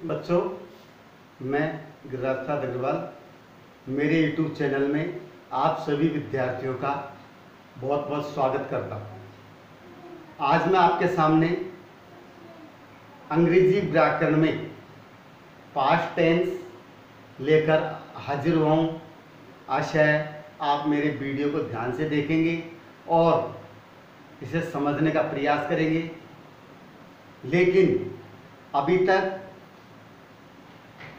बच्चों, मैं गिरिराज प्रसाद अग्रवाल मेरे YouTube चैनल में आप सभी विद्यार्थियों का बहुत बहुत स्वागत करता हूँ। आज मैं आपके सामने अंग्रेजी व्याकरण में पास्ट टेंस लेकर हाजिर हुआ हूँ। आशा है आप मेरे वीडियो को ध्यान से देखेंगे और इसे समझने का प्रयास करेंगे। लेकिन अभी तक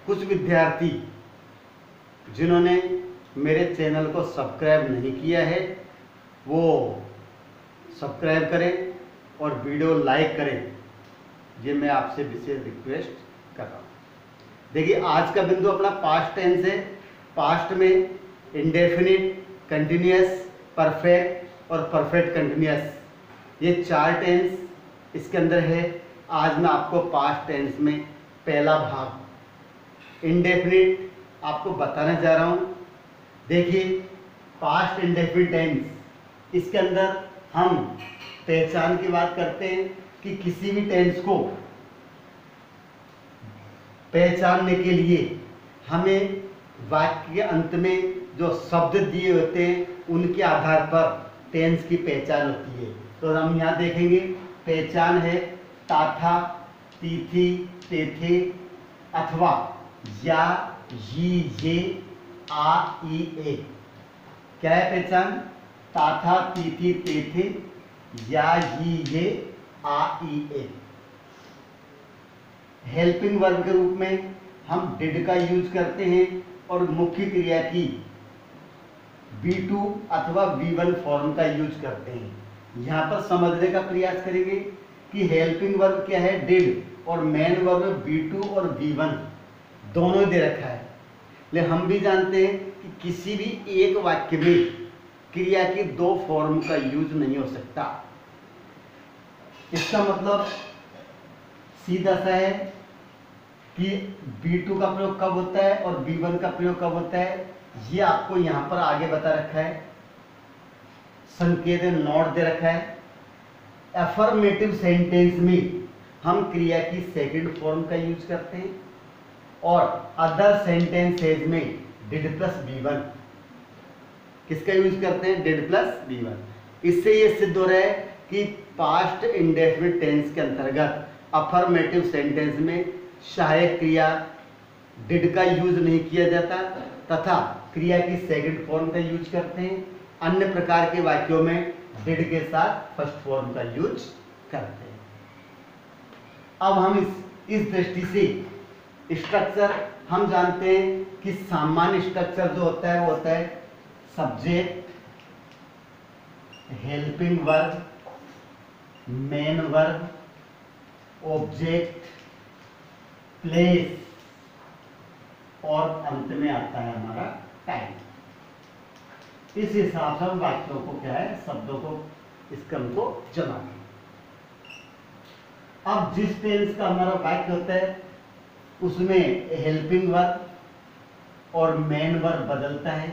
कुछ विद्यार्थी जिन्होंने मेरे चैनल को सब्सक्राइब नहीं किया है वो सब्सक्राइब करें और वीडियो लाइक करें, ये मैं आपसे विशेष रिक्वेस्ट कर रहा हूँ। देखिए, आज का बिंदु अपना पास्ट टेंस है। पास्ट में इंडेफिनिट, कंटिन्यूअस, परफेक्ट और परफेक्ट कंटिन्यूअस, ये चार टेंस इसके अंदर है। आज मैं आपको पास्ट टेंस में पहला भाग इंडेफिनिट आपको बताने जा रहा हूँ। देखिए, पास्ट इंडेफिनिट टेंस, इसके अंदर हम पहचान की बात करते हैं कि किसी भी टेंस को पहचानने के लिए हमें वाक्य के अंत में जो शब्द दिए होते हैं उनके आधार पर टेंस की पहचान होती है। तो हम यहाँ देखेंगे, पहचान है ताथा, तीथी, तेथे, अथवा, या, ये, आ, ई, ए। क्या है पहचान? ताथा, तीथी, तेथे, या, ये, आ, ई, ए। हेल्पिंग वर्ब के रूप में हम डिड का यूज करते हैं और मुख्य क्रिया की V2 अथवा V1 फॉर्म का यूज करते हैं। यहाँ पर समझने का प्रयास करेंगे कि हेल्पिंग वर्ब क्या है, डिड, और मेन वर्ब V2 और V1 दोनों दे रखा है। लेकिन हम भी जानते हैं कि किसी भी एक वाक्य में क्रिया की दो फॉर्म का यूज नहीं हो सकता। इसका मतलब सीधा सा है कि V2 का प्रयोग कब होता है और V1 का प्रयोग कब होता है, ये आपको यहां पर आगे बता रखा है, संकेत नोट दे रखा है। अफर्मेटिव सेंटेंस में हम क्रिया की सेकंड फॉर्म का यूज करते हैं और अदर सेंटेंसेज में डिड प्लस V1 किसका यूज करते हैं, डिड प्लस V1। इससे ये सिद्ध हो रहा है कि पास्ट इंडेफिनिट टेंस के अंतर्गत अफर्मेटिव सेंटेंस में सहायक क्रिया डिड का यूज नहीं किया जाता तथा क्रिया की सेकंड फॉर्म का यूज करते हैं। अन्य प्रकार के वाक्यों में डिड के साथ फर्स्ट फॉर्म का यूज करते हैं। अब हम इस दृष्टि से स्ट्रक्चर हम जानते हैं कि सामान्य स्ट्रक्चर जो होता है वो होता है subject, helping verb, main verb, object, place और अंत में आता है हमारा टाइम। इस हिसाब से हम वाक्यों को क्या है, शब्दों को, इस क्रम को जमा करें। अब जिस टेंस का हमारा वाक्य होता है उसमें हेल्पिंग वर्ब और मेन वर्ब बदलता है,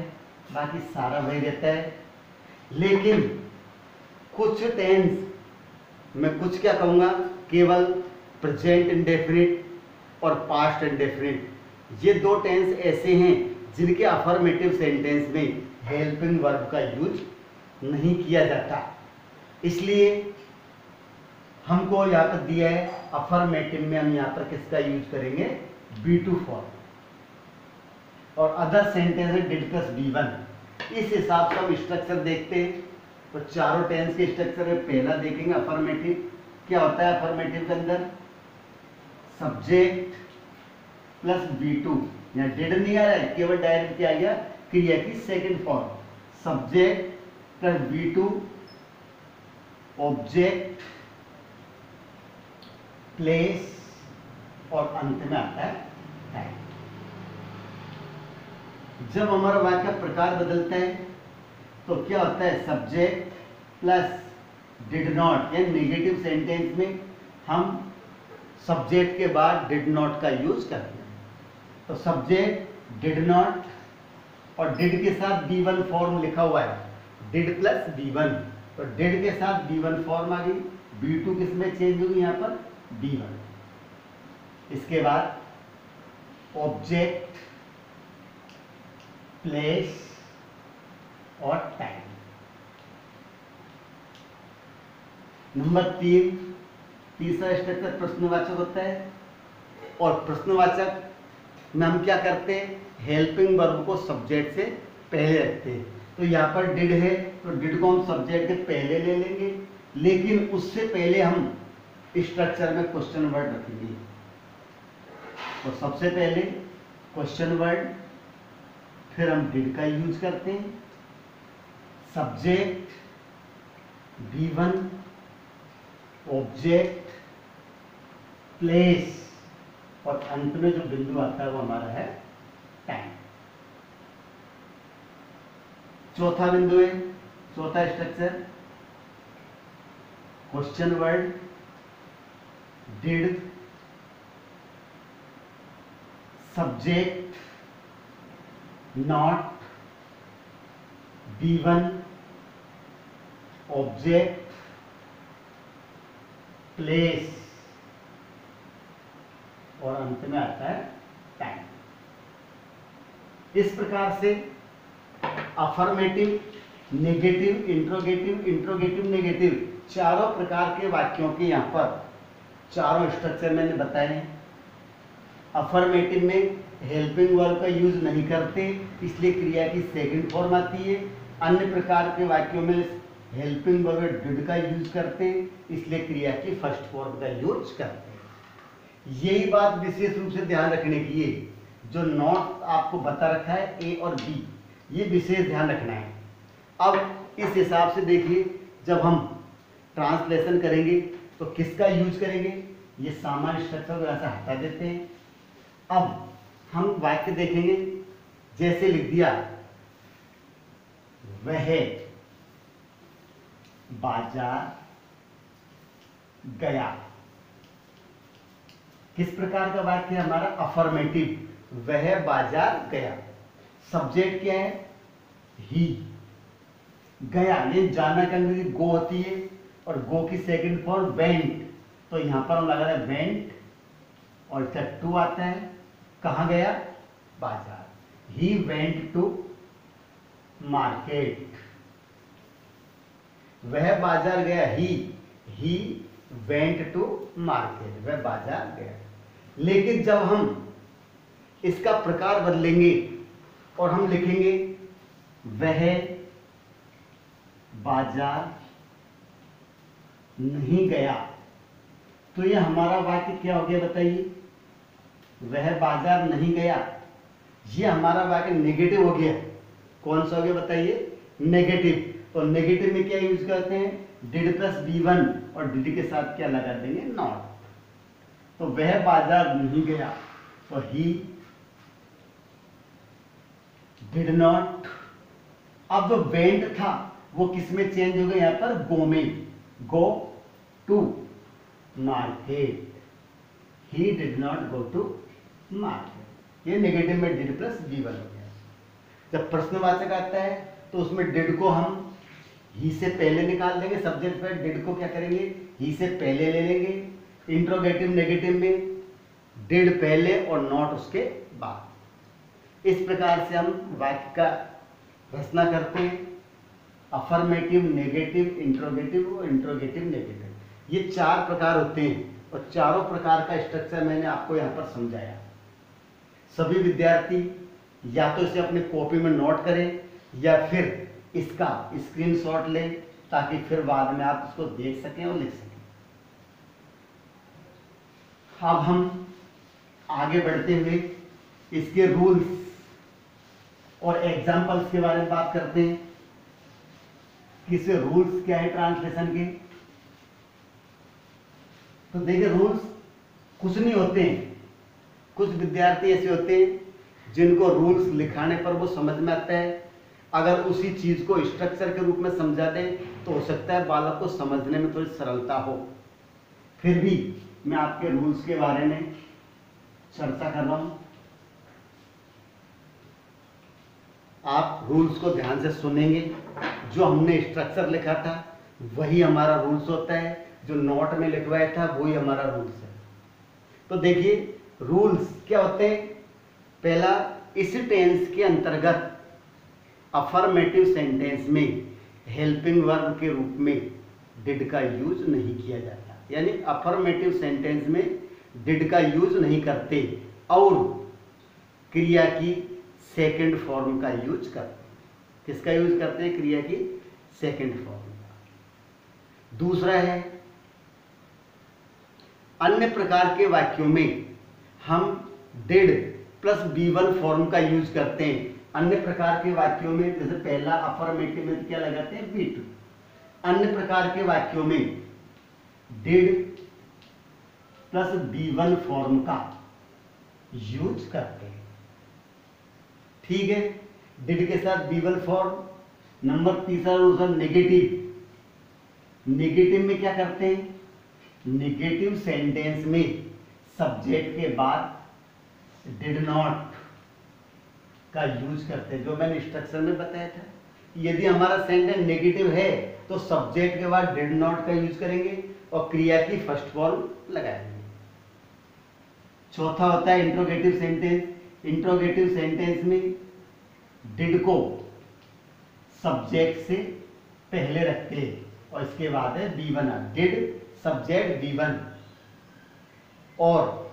बाकी सारा वही रहता है। लेकिन कुछ टेंस, मैं कुछ क्या कहूँगा, केवल प्रेजेंट इंडेफिनिट और पास्ट इंडेफिनिट, ये दो टेंस ऐसे हैं जिनके अफर्मेटिव सेंटेंस में हेल्पिंग वर्ब का यूज नहीं किया जाता। इसलिए हमको यहाँ पर दिया है अफर्मेटिव में हम यहाँ पर किसका यूज करेंगे, V2 फॉर्म, और अदर सेंटेंस में डिड प्लस V1। इस हिसाब से हम स्ट्रक्चर देखते हैं। तो चारों टेंस के स्ट्रक्चर में पहला देखेंगे अफर्मेटिव। क्या होता है अफर्मेटिव के अंदर, सब्जेक्ट प्लस V2, यहाँ डिड नहीं आ रहा है, केवल डायरेक्ट क्या आ गया, क्रिया की second form, subject plus V2, object, place और अंत में आता है टाइम। जब हमारा वाक्य प्रकार बदलता है तो क्या होता है, सब्जेक्ट प्लस डिड नॉट, या नेगेटिव सेंटेंस में हम सब्जेक्ट के बाद डिड नॉट का यूज करते हैं। तो सब्जेक्ट डिड नॉट और डिड के साथ V1 फॉर्म लिखा हुआ है, डिड प्लस V1, तो डिड के साथ V1 फॉर्म आ गई, V2 किस में चेंज होगी, यहाँ पर V1। इसके बाद ऑब्जेक्ट, प्लेस और टाइम। नंबर 3, तीसरा स्ट्रक्चर प्रश्नवाचक होता है। और प्रश्नवाचक में हम क्या करते हैं, हेल्पिंग वर्ब को सब्जेक्ट से पहले रखते हैं। तो यहाँ पर डिड है तो डिड को हम सब्जेक्ट के पहले ले लेंगे, लेकिन उससे पहले हम स्ट्रक्चर में क्वेश्चन वर्ड रखेंगे। तो सबसे पहले क्वेश्चन वर्ड, फिर हम डिड का यूज करते हैं, सब्जेक्ट V1, ऑब्जेक्ट, प्लेस और अंत में जो बिंदु आता है वो हमारा है टाइम। चौथा बिंदु है, चौथा structure, question word did, subject not, V1, object, place और अंत में आता है टाइम। इस प्रकार से affirmative, negative, interrogative, interrogative, negative चारों प्रकार के वाक्यों के यहाँ पर चारों स्ट्रक्चर मैंने बताए हैं। अफर्मेटिव में हेल्पिंग वर्ब का यूज नहीं करते, इसलिए क्रिया की सेकंड फॉर्म आती है। अन्य प्रकार के वाक्यों में हेल्पिंग वर्ब डिड का यूज करते हैं, इसलिए क्रिया की फर्स्ट फॉर्म का यूज करते हैं। यही बात विशेष रूप से ध्यान रखने की है, जो नोट आपको बता रखा है ए और बी, ये विशेष ध्यान रखना है। अब इस हिसाब से देखिए, जब हम ट्रांसलेशन करेंगे तो किसका यूज करेंगे, ये सामान्य स्ट्रक्चर को ऐसा हटा देते हैं। अब हम वाक्य देखेंगे, जैसे लिख दिया वह बाजार गया। किस प्रकार का वाक्य है हमारा, अफर्मेटिव, वह बाजार गया। सब्जेक्ट क्या है, ही, गया, ये जाना के अंग्रेजी गो होती है और गो की सेकंड फॉर्म वेंट, तो यहां पर हम लगा रहे हैं वेंट और इसका टू आता है, कहां गया, बाजार। ही वेंट टू मार्केट, वह बाजार गया, ही वेंट टू मार्केट, वह बाजार गया। लेकिन जब हम इसका प्रकार बदलेंगे और हम लिखेंगे वह बाजार नहीं गया, तो ये हमारा वाक्य क्या हो गया बताइए, वह बाजार नहीं गया, ये हमारा वाक्य नेगेटिव हो गया। कौन सा हो गया बताइए, नेगेटिव। तो नेगेटिव में क्या यूज करते हैं, डिड प्लस V1 और डिड के साथ क्या लगा देंगे, नॉट। तो वह बाजार नहीं गया, तो ही डिड नॉट। अब जो वेंट था वो किस में चेंज हो गया, यहां पर गो में, go to market, he did not go to market. ये नेगेटिव में डिड प्लस V1 हो गया। जब प्रश्नवाचक आता है तो उसमें डिड को हम ही से पहले निकाल देंगे, सब्जेक्ट पर डिड को क्या करेंगे, ही से पहले ले लेंगे। इंट्रोगेटिव नेगेटिव में डिड पहले और नॉट उसके बाद। इस प्रकार से हम वाक्य का रचना करते हैं, अफर्मेटिव, नेगेटिव, इंट्रोगेटिव और इंट्रोगेटिव नेगेटिव। ये चार प्रकार होते हैं और चारों प्रकार का स्ट्रक्चर मैंने आपको यहाँ पर समझाया। सभी विद्यार्थी या तो इसे अपनी कॉपी में नोट करें या फिर इसका स्क्रीनशॉट लें, ताकि फिर बाद में आप इसको देख सकें और लिख सकें। अब हम आगे बढ़ते हुए इसके रूल्स और एग्जाम्पल्स के बारे में बात करते हैं कि इसके रूल्स क्या है ट्रांसलेशन के। तो देखिए, रूल्स कुछ नहीं होते हैं। कुछ विद्यार्थी ऐसे होते हैं जिनको रूल्स लिखाने पर वो समझ में आता है, अगर उसी चीज को स्ट्रक्चर के रूप में समझा दें तो हो सकता है बालक को समझने में थोड़ी सरलता हो। फिर भी मैं आपके रूल्स के बारे में चर्चा कर रहा हूं। आप रूल्स को ध्यान से सुनेंगे। जो हमने स्ट्रक्चर लिखा था वही हमारा रूल्स होता है, जो नोट में लिखवाया था वही हमारा रूल्स है। तो देखिए, रूल्स क्या होते हैं, पहला, इस टेंस के अंतर्गत अफर्मेटिव सेंटेंस में हेल्पिंग वर्ब के रूप में डिड का यूज नहीं किया जाता, यानी अफर्मेटिव सेंटेंस में डिड का यूज नहीं करते और क्रिया की सेकंड फॉर्म का यूज करते हैं। किसका यूज करते हैं? क्रिया की सेकंड फॉर्म का। दूसरा है, अन्य प्रकार के वाक्यों में हम डिड प्लस B1 फॉर्म का यूज करते हैं। अन्य प्रकार के वाक्यों में, जैसे पहला अफर्मेटिव में क्या लगाते हैं? B2। अन्य प्रकार के वाक्यों में डिड प्लस B1 फॉर्म का यूज करते हैं। ठीक है, डिड के साथ B1 फॉर्म। नंबर तीसरा दूसरा नेगेटिव। नेगेटिव में क्या करते हैं? नेगेटिव सेंटेंस में सब्जेक्ट के बाद डिड नॉट का यूज करते हैं, जो मैंने इंस्ट्रक्शन में बताया था। यदि हमारा सेंटेंस नेगेटिव है तो सब्जेक्ट के बाद डिड नॉट का यूज करेंगे और क्रिया की फर्स्ट फॉर्म लगाएंगे। चौथा होता है इंट्रोगेटिव सेंटेंस। इंट्रोगेटिव सेंटेंस में डिड को सब्जेक्ट से पहले रखते हैं और इसके बाद है B1। Did subject B1। और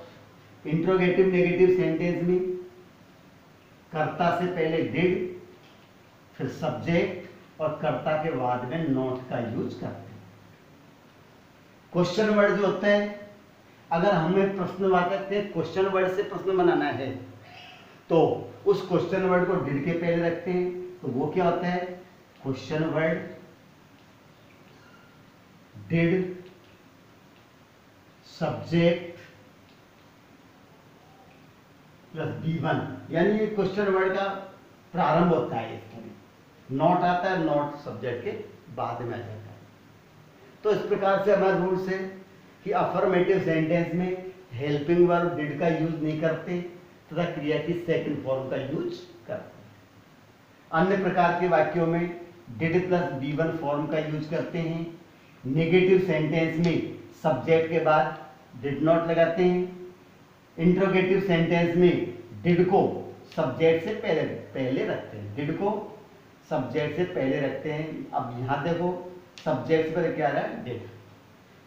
इंट्रोगेटिव नेगेटिव सेंटेंस में कर्ता से पहले डिड, फिर सब्जेक्ट और कर्ता के बाद में नॉट का यूज करते हैं। क्वेश्चन वर्ड जो होता है, अगर हमें प्रश्न वाक्य क्वेश्चन वर्ड से प्रश्न बनाना है तो उस क्वेश्चन वर्ड को डिड के पहले रखते हैं, तो वो क्या होता है? Question word did subject plus B1, यानी ये क्वेश्चन वर्ड का प्रारंभ होता है। इसमें नॉट आता है, नॉट सब्जेक्ट के बाद में आ जाता है। तो इस प्रकार से हमारा रूल्स है कि अफर्मेटिव सेंटेंस में हेल्पिंग वर्ब डिड का यूज नहीं करते तथा क्रिया की सेकंड फॉर्म का यूज करते हैं। अन्य प्रकार के वाक्यों में डिड प्लस B1 फॉर्म का यूज करते हैं। नेगेटिव सेंटेंस में सब्जेक्ट के बाद डिड नॉट लगाते हैं। इंट्रोगेटिव सेंटेंस में डिड को सब्जेक्ट से पहले रखते हैं। डिड को सब्जेक्ट से पहले रखते हैं। अब यहां देखो, सब्जेक्ट पर क्या आ रहा है? डिड।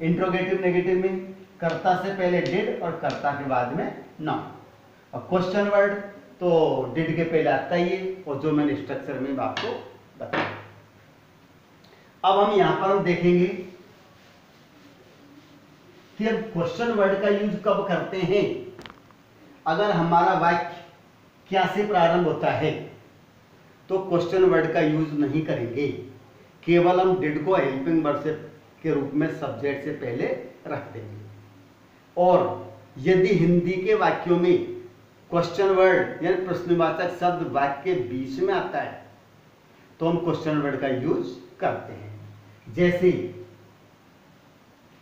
इंट्रोगेटिव नेगेटिव में कर्ता से पहले डिड और कर्ता के बाद में नॉट। और क्वेश्चन वर्ड तो डिड के पहले आता ही है, और जो मैंने स्ट्रक्चर में आपको बताया। अब हम यहां पर हम देखेंगे कि हम क्वेश्चन वर्ड का यूज कब करते हैं। अगर हमारा वाक्य क्या से प्रारंभ होता है तो क्वेश्चन वर्ड का यूज नहीं करेंगे, केवल हम डिड को हेल्पिंग वर्ब से के रूप में सब्जेक्ट से पहले रख देंगे। और यदि हिंदी के वाक्यों में क्वेश्चन वर्ड यानी प्रश्नवाचक शब्द वाक्य के बीच में आता है तो हम क्वेश्चन वर्ड का यूज करते हैं। जैसे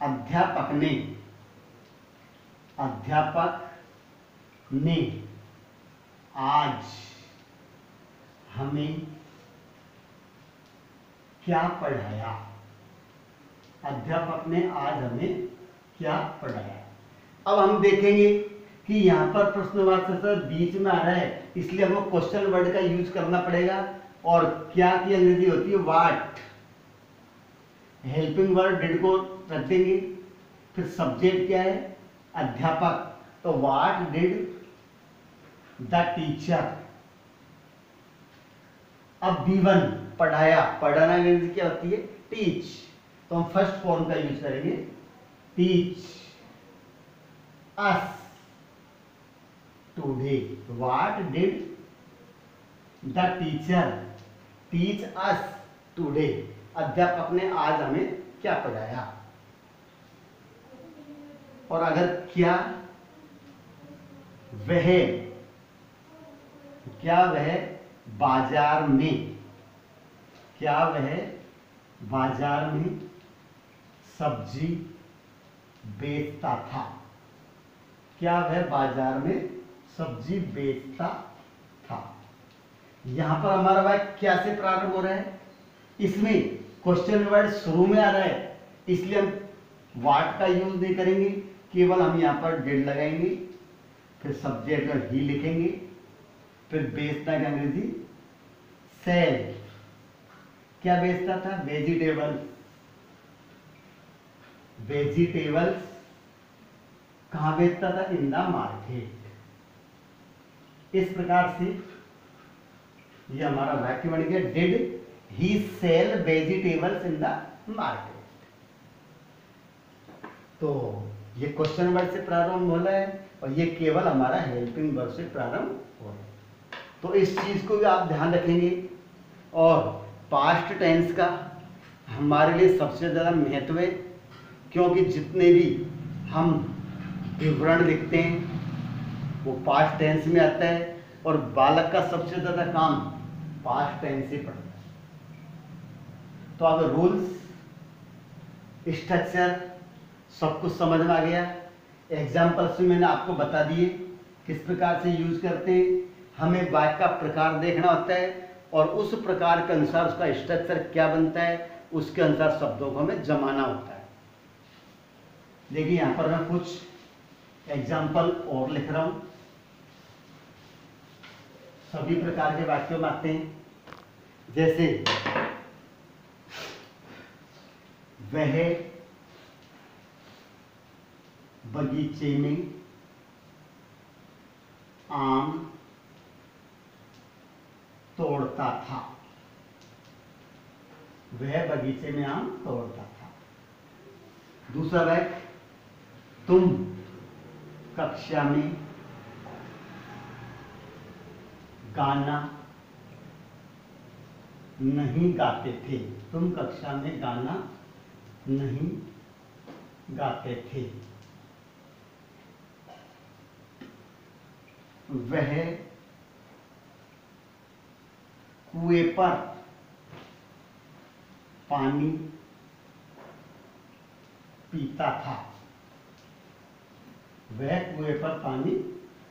अध्यापक ने आज हमें क्या पढ़ाया। अध्यापक ने आज हमें क्या पढ़ाया। अब हम देखेंगे कि यहां पर प्रश्नवाचक शब्द बीच में आ रहा है, इसलिए हमको क्वेश्चन वर्ड का यूज करना पड़ेगा। और क्या की अंग्रेजी होती है? व्हाट। हेल्पिंग वर्ड डिड को रख देंगे, फिर सब्जेक्ट क्या है? अध्यापक। तो व्हाट डिड द टीचर। अब B1 पढ़ाया, पढ़ाना अंग्रेजी क्या होती है? टीच। तो हम फर्स्ट फॉर्म का यूज करेंगे, teach us today. What did the teacher teach us today. अध्यापक ने आज हमें क्या पढ़ाया। और अगर क्या वह बाजार में सब्जी बेचता था। क्या वह बाजार में सब्जी बेचता था। यहां पर हमारा वाक्य क्या से प्रारंभ हो रहा है? इसमें क्वेश्चन वर्ड शुरू में आ रहा है, इसलिए हम व्हाट का यूज नहीं करेंगे, केवल हम यहां पर डिड लगाएंगे, फिर सब्जेक्ट और ही लिखेंगे फिर बेचता क्या अंग्रेजी, सेल। क्या बेचता था, वेजिटेबल्स। वेजिटेबल्स कहां बेचता था, इन द मार्केट। इस प्रकार से ये हमारा वाक्य बन गया, did he sell vegetables in the market. तो ये क्वेश्चन वर्ड से प्रारंभ हो रहा है और ये केवल हमारा हेल्पिंग वर्ड से प्रारंभ हो रहा है। तो इस चीज को भी आप ध्यान रखेंगे। और पास्ट टेंस का हमारे लिए सबसे ज्यादा महत्व है, क्योंकि जितने भी हम विवरण लिखते हैं वो पास्ट टेंस में आता है और बालक का सबसे ज्यादा काम पास्ट टेंस से पढ़ना है। तो अब रूल्स, स्ट्रक्चर सब कुछ समझ में आ गया। एग्जाम्पल्स में मैंने आपको बता दिए किस प्रकार से यूज करते हैं। हमें वाक्य का प्रकार देखना होता है और उस प्रकार के अनुसार उसका स्ट्रक्चर क्या बनता है, उसके अनुसार शब्दों को हमें जमाना होता है। देखिए यहां पर मैं कुछ एग्जाम्पल और लिख रहा हूं, सभी प्रकार के वाक्यों में आते हैं। जैसे वह बगीचे में आम तोड़ता था। वह बगीचे में आम तोड़ता था। दूसरा वाक्य, तुम कक्षा में गाना नहीं गाते थे। तुम कक्षा में गाना नहीं गाते थे। वह कुएं पर पानी पीता था। वह कुएं पर पानी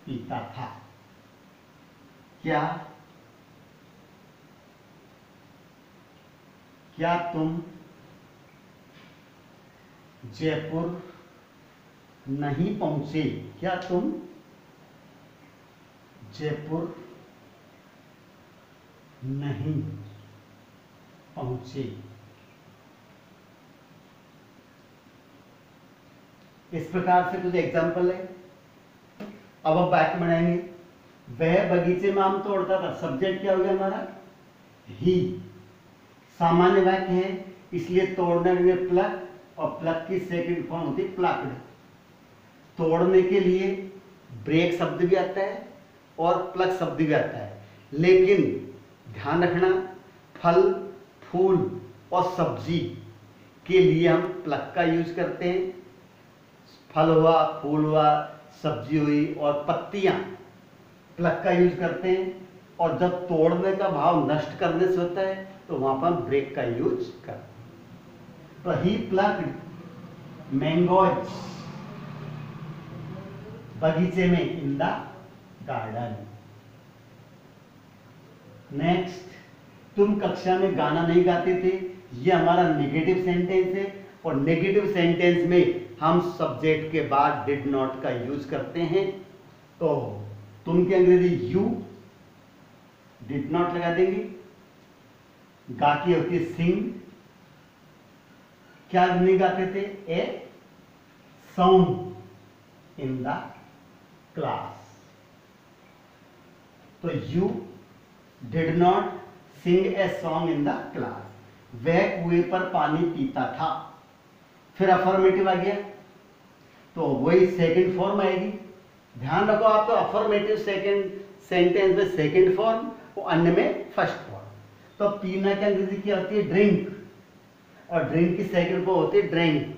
पीता था। क्या तुम जयपुर नहीं पहुंचे? क्या तुम जयपुर नहीं पहुंचे? इस प्रकार से कुछ एग्जाम्पल है। अब हम वाक्य बनाएंगे। वह बगीचे में आम तोड़ता था। सब्जेक्ट क्या हो गया हमारा, ही। सामान्य वाक्य है इसलिए तोड़ने के लिए प्लग, और प्लग की सेकंड फॉर्म होती है प्लक्ड। तोड़ने के लिए ब्रेक शब्द भी आता है और प्लग शब्द भी आता है, लेकिन ध्यान रखना फल, फूल और सब्जी के लिए हम प्लग का यूज करते हैं। फल हुआ, फूल हुआ, सब्जी हुई और पत्तियां, प्लग का यूज करते हैं। और जब तोड़ने का भाव नष्ट करने से होता है तो वहां पर ब्रेक का यूज करते हैं। तो ही प्लग्ड मैंगोज बगीचे में, इन द गार्डन। नेक्स्ट, तुम कक्षा में गाना नहीं गाते थे। ये हमारा नेगेटिव सेंटेंस है और नेगेटिव सेंटेंस में हम सब्जेक्ट के बाद डिड नॉट का यूज करते हैं। तो तुम की अंग्रेजी यू, डिड नॉट लगा देंगे। गा की होती है सिंग। क्या नहीं गाते थे, a song in the class. तो you did not sing a song in the class. वह कुएं पर पानी पीता था। फिर अफर्मेटिव आ गया तो वही सेकंड फॉर्म आएगी। ध्यान रखो आप, तो अफर्मेटिव सेकंड सेंटेंस में सेकंड फॉर्म और अन्य में फर्स्ट फॉर्म। तो पीना की अंग्रेजी क्या होती है, ड्रिंक, और ड्रिंक की सेकंड फॉर्म होती है ड्रिंक।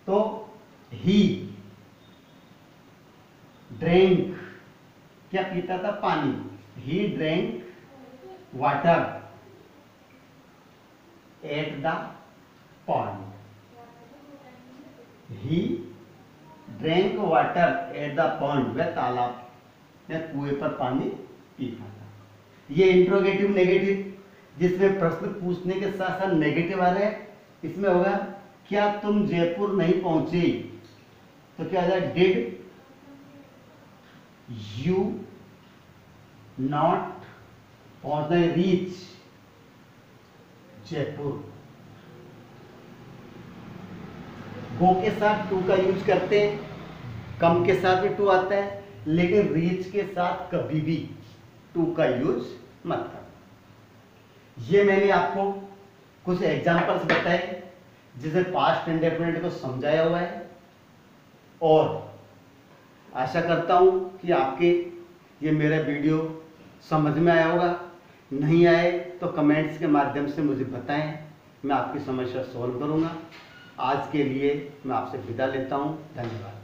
तो ही ड्रिंक, क्या पीता था, पानी। He drink water at the pond. He drink water at the pond, वह तालाब या कुएं पर पानी पीता था। ये इंट्रोगेटिव नेगेटिव, जिसमें प्रश्न पूछने के साथ साथ नेगेटिव आ रहे हैं। इसमें होगा क्या तुम जयपुर नहीं पहुंचे, तो क्या आ जाए, did you not for the reach Jaipur. Go के साथ टू का यूज करते हैं, कम के साथ भी टू आता है, लेकिन रीच के साथ कभी भी टू का यूज मत करो। ये मैंने आपको कुछ एग्जांपल्स बताए जिसे पास्ट इंडेफिनिट को समझाया हुआ है, और आशा करता हूं कि आपके ये मेरा वीडियो समझ में आया होगा। नहीं आए तो कमेंट्स के माध्यम से मुझे बताएं, मैं आपकी समस्या सॉल्व करूंगा। आज के लिए मैं आपसे विदा लेता हूं। धन्यवाद।